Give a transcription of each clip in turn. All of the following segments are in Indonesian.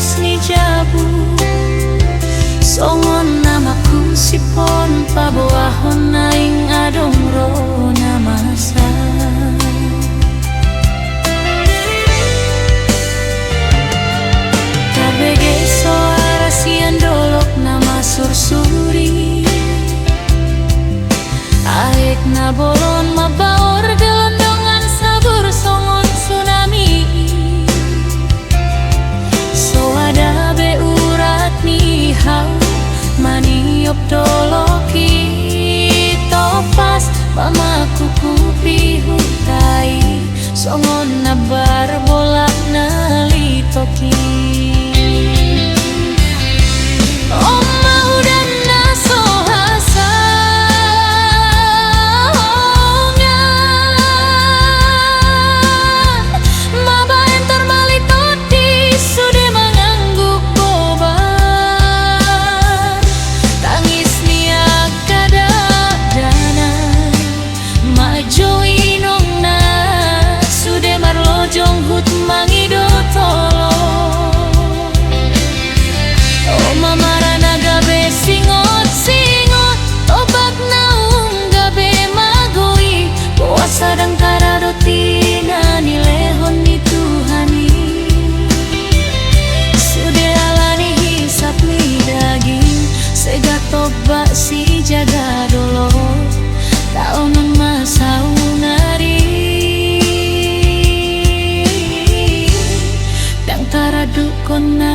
resni jabu songon namaku sipon paboahon naing adong ro namasa kabege soara sian dolok nama sursuri aek na bolon mabaor gelondongan sabur songon tsunami soada be urat ni hau maniop doloki topas mamaku kupi hutai songon nabar bolak nalitoki Oma udan naso hasa sadang taradotina nilehon ni Tuhani sudah alani hisap ni daging sega toba si jaga dolo taonan masau nari dang taradukon na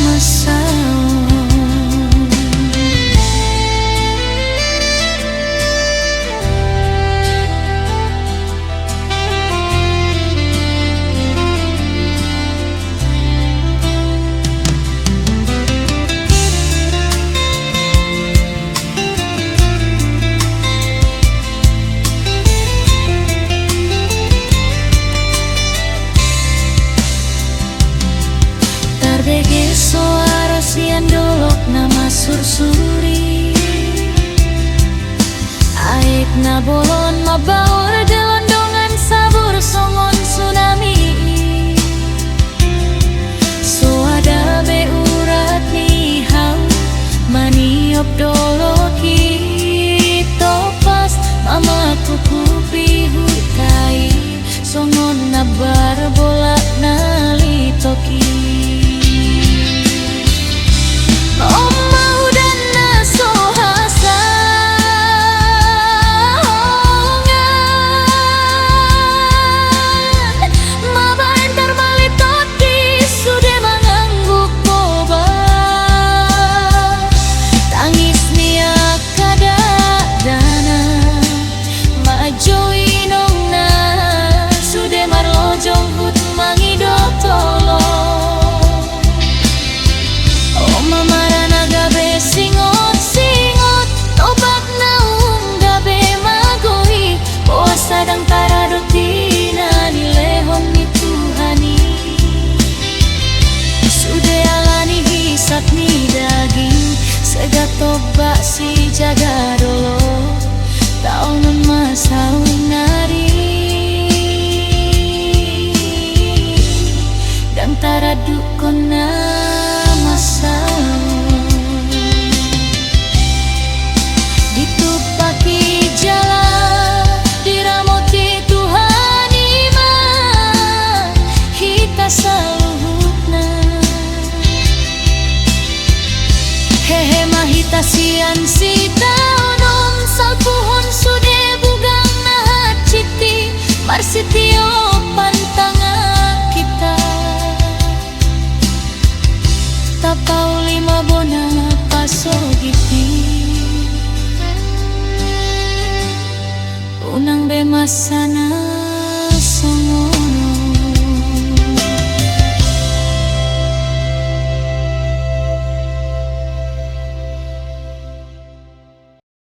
masau bege soara sian dolok nama sursuri aek na bolon mabaor gelondongan sabur songon tsunami soada be urat ni hau maniop doloki topas mamaku kupi hutai songon nabar bolak nalitoki Oma udan naso hasa mabaen termalitoti sudah mengangguk boba tangis niak kada dana majoi nongna sudah marlojong hut mangido tolo Oma marana gabe singot tobat naung gabe magoi puasa dang taradotina nilehon ni Tuhani sudah alani hisap ni daging sega toba si jaga dolo taonan masau nari dang taradukon na ditupaki jalan diramoti Tuhani mah hita saluhutna hehe mahita sian sita onom salpuhon sude bugang nahat citi marsitio pantanga kita tapau lima bona pasogiti unang be masana